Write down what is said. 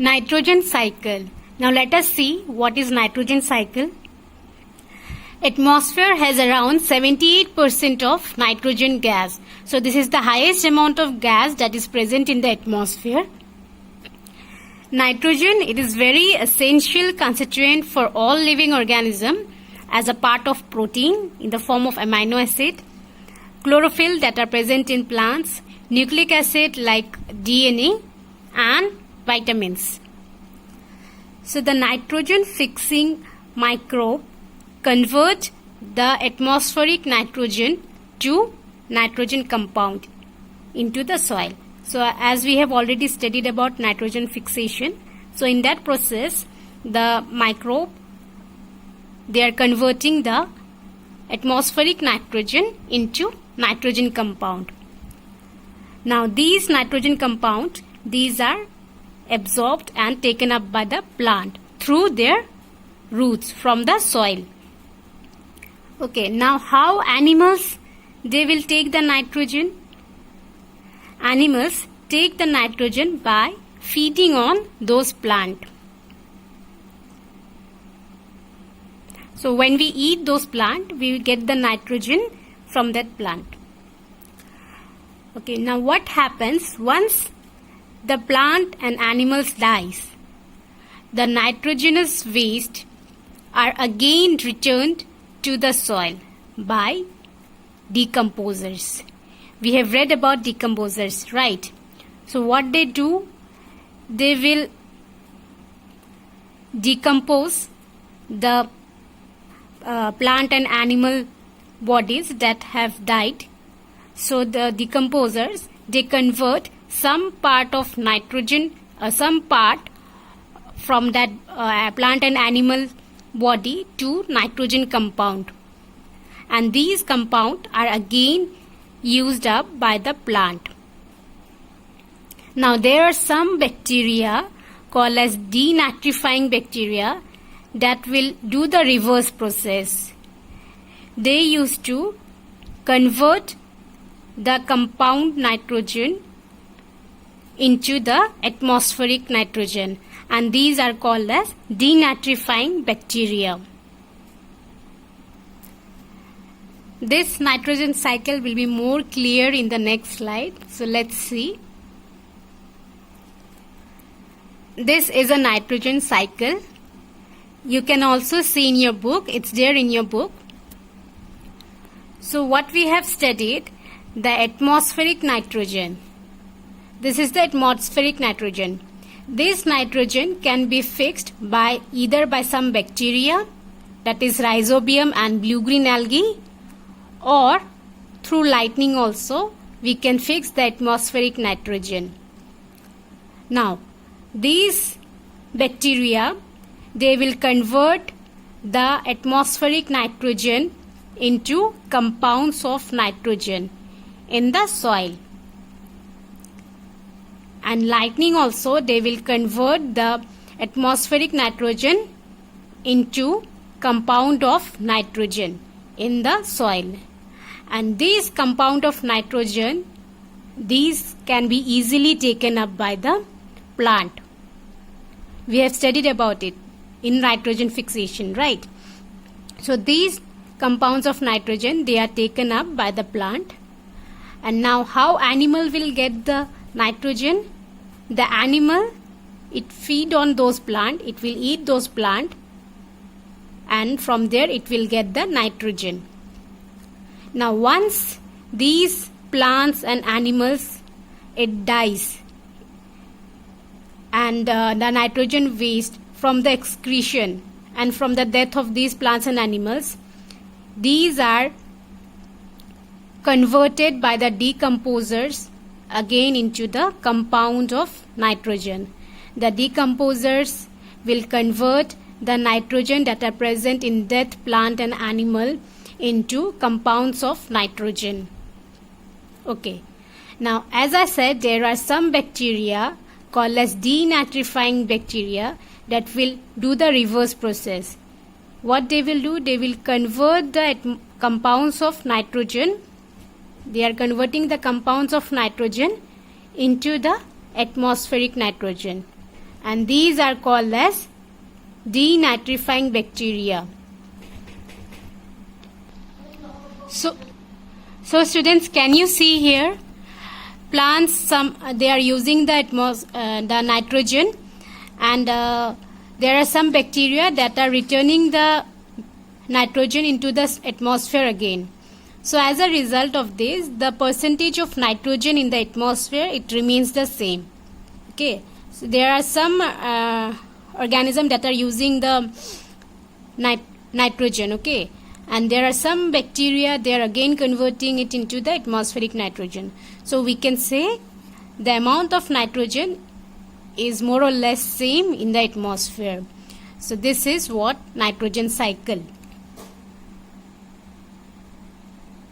Nitrogen cycle. Now let us see what is nitrogen cycle. Atmosphere has around 78% of nitrogen gas. So this is the highest amount of gas that is present in the atmosphere. Nitrogen, it is very essential constituent for all living organism as a part of protein in the form of amino acid, chlorophyll that are present in plants, nucleic acid like DNA, and vitamins. So the nitrogen fixing microbe convert the atmospheric nitrogen to nitrogen compound into the soil. So as we have already studied about nitrogen fixation, so in that process the microbe, they are converting the atmospheric nitrogen into nitrogen compound. Now these nitrogen compound, these are absorbed and taken up by the plant through their roots from the soil. Okay, now how animals, they will take the nitrogen? Animals take the nitrogen by feeding on those plants. So when we eat those plants, we will get the nitrogen from that plant. Okay, now what happens once the plant and animals dies? The nitrogenous waste are again returned to the soil by decomposers. We have read about decomposers, right? So what they do, they will decompose the plant and animal bodies that have died. So the decomposers, they convert some part of nitrogen, some part from that plant and animal body to nitrogen compound, and these compound are again used up by the plant. Now there are some bacteria called as denitrifying bacteria that will do the reverse process. They used to convert the compound nitrogen into the atmospheric nitrogen, and these are called as denitrifying bacteria. This nitrogen cycle will be more clear in the next slide. So let's see. This is a nitrogen cycle. You can also see in your book, it's there in your book. So what we have studied, the atmospheric nitrogen. This is the atmospheric nitrogen. This nitrogen can be fixed by either by some bacteria, that is rhizobium and blue-green algae, or through lightning also we can fix the atmospheric nitrogen. Now these bacteria, they will convert the atmospheric nitrogen into compounds of nitrogen in the soil. And lightning also, they will convert the atmospheric nitrogen into compound of nitrogen in the soil. And this compound of nitrogen, these can be easily taken up by the plant. We have studied about it in nitrogen fixation, right? So these compounds of nitrogen, they are taken up by the plant. And now how animal will get the nitrogen? The animal, it feed on those plant, it will eat those plant, and from there it will get the nitrogen. Now once these plants and animals, it dies, and the nitrogen waste from the excretion and from the death of these plants and animals, these are converted by the decomposers again into the compound of nitrogen. The decomposers will convert the nitrogen that are present in dead plant and animal into compounds of nitrogen. Okay. Now as I said, there are some bacteria called as denitrifying bacteria that will do the reverse process. What they will do, they will convert the compounds of nitrogen. They are converting the compounds of nitrogen into the atmospheric nitrogen. and these are called as denitrifying bacteria. So students, can you see here? Plants, they are using the nitrogen, and there are some bacteria that are returning the nitrogen into the atmosphere again. So as a result of this, the percentage of nitrogen in the atmosphere, it remains the same. Okay, so there are some organisms that are using the nitrogen, okay, and there are some bacteria, they are again converting it into the atmospheric nitrogen. So we can say the amount of nitrogen is more or less same in the atmosphere. So this is what nitrogen cycle.